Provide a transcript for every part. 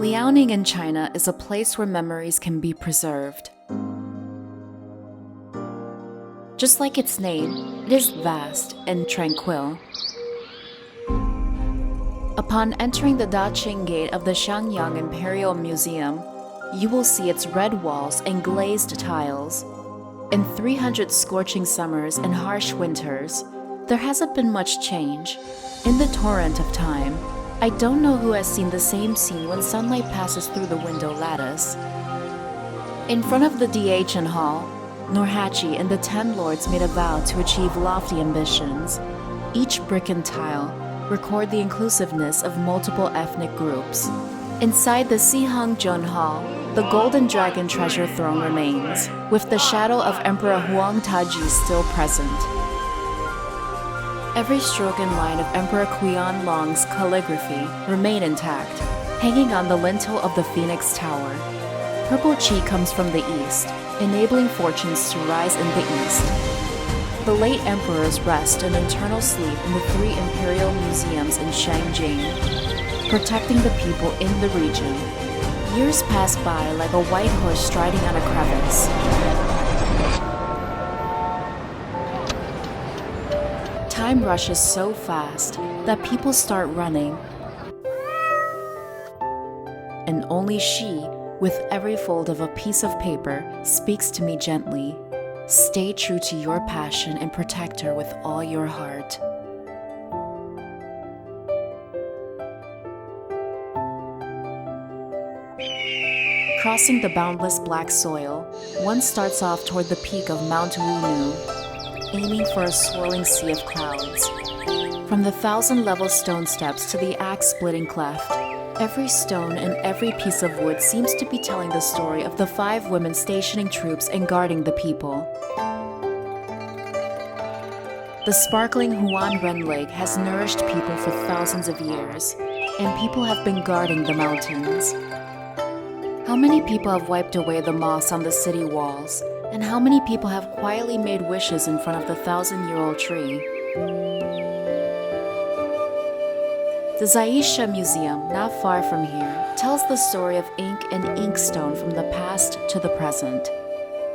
Liaoning in China is a place where memories can be preserved. Just like its name, it is vast and tranquil. Upon entering the Daqing Gate of the Xiangyang Imperial Museum, you will see its red walls and glazed tiles. In 300 scorching summers and harsh winters, there hasn't been much change. In the torrent of time, I don't know who has seen the same scene when sunlight passes through the window lattice. In front of the Daqing Hall, Norhachi and the 10 lords made a vow to achieve lofty ambitions. Each brick and tile record the inclusiveness of multiple ethnic groups. Inside the Sihang Jun Hall, the Golden Dragon treasure throne remains, with the shadow of Emperor Huang Taji still present. Every stroke and line of Emperor Qian Long's calligraphy remain intact, hanging on the lintel of the Phoenix Tower. Purple qi comes from the east, enabling fortunes to rise in the east. The late emperors rest in eternal sleep in the 3 imperial museums in Shangjing, protecting the people in the region. Years pass by like a white horse striding on a crevice. Time rushes so fast that people start running. And only she, with every fold of a piece of paper, speaks to me gently. Stay true to your passion and protect her with all your heart. Crossing the boundless black soil, one starts off toward the peak of Mount Wunu, aiming for a swirling sea of clouds. From the 1,000-level stone steps to the axe-splitting cleft, every stone and every piece of wood seems to be telling the story of the 5 women stationing troops and guarding the people. The sparkling Huan-Ren Lake has nourished people for thousands of years, and people have been guarding the mountains. How many people have wiped away the moss on the city walls, and how many people have quietly made wishes in front of the 1,000-year-old tree? The Zaisha Museum, not far from here, tells the story of ink and inkstone from the past to the present.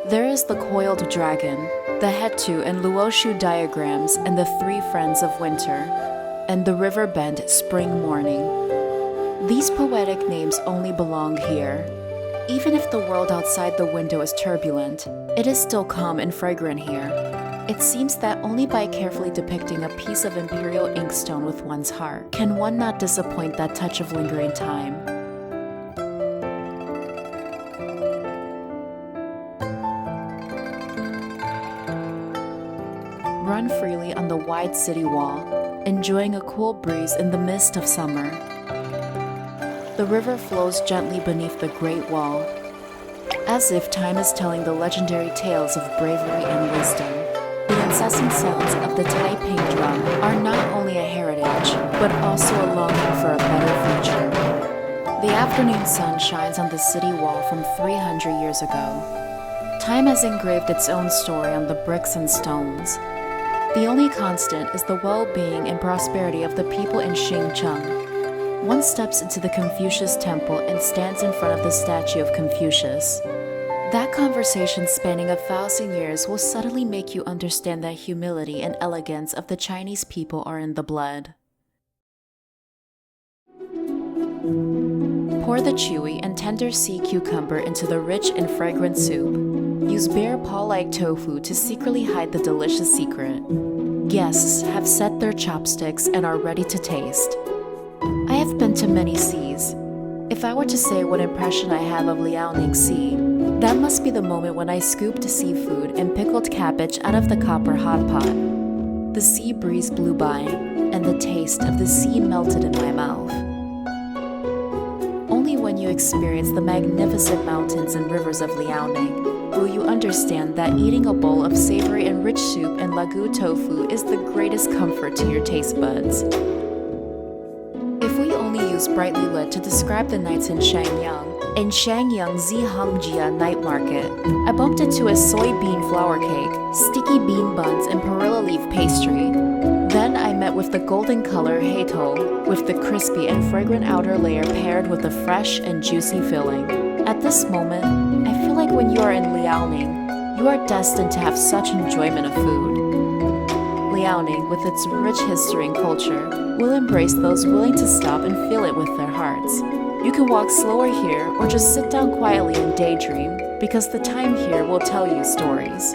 There is the coiled dragon, the Hetu and Luoshu diagrams and the 3 friends of winter, and the river bend spring morning. These poetic names only belong here. Even if the world outside the window is turbulent, it is still calm and fragrant here. It seems that only by carefully depicting a piece of imperial inkstone with one's heart can one not disappoint that touch of lingering time. Run freely on the wide city wall, enjoying a cool breeze in the mist of summer. The river flows gently beneath the Great Wall, as if time is telling the legendary tales of bravery and wisdom. The incessant sounds of the Taiping drum are not only a heritage, but also a longing for a better future. The afternoon sun shines on the city wall from 300 years ago. Time has engraved its own story on the bricks and stones. The only constant is the well-being and prosperity of the people in Xincheng. One steps into the Confucius temple and stands in front of the statue of Confucius. That conversation spanning 1,000 years will suddenly make you understand that humility and elegance of the Chinese people are in the blood. Pour the chewy and tender sea cucumber into the rich and fragrant soup. Use bare paw-like tofu to secretly hide the delicious secret. Guests have set their chopsticks and are ready to taste. I have been to many seas. If I were to say what impression I have of Liaoning Sea, that must be the moment when I scooped seafood and pickled cabbage out of the copper hot pot. The sea breeze blew by, and the taste of the sea melted in my mouth. Only when you experience the magnificent mountains and rivers of Liaoning will you understand that eating a bowl of savory and rich soup and lagu tofu is the greatest comfort to your taste buds. If we only use brightly lit to describe the nights in Shangyang Zihangjia night market, I bumped into a soybean flour cake, sticky bean buns, and perilla leaf pastry. Then Then I met with the golden color heito, with the crispy and fragrant outer layer paired with the fresh and juicy filling. At this moment, I feel like when you are in Liaoning, you are destined to have such enjoyment of food. Liaoning, with its rich history and culture, will embrace those willing to stop and feel it with their hearts. You can walk slower here or just sit down quietly and daydream, because the time here will tell you stories.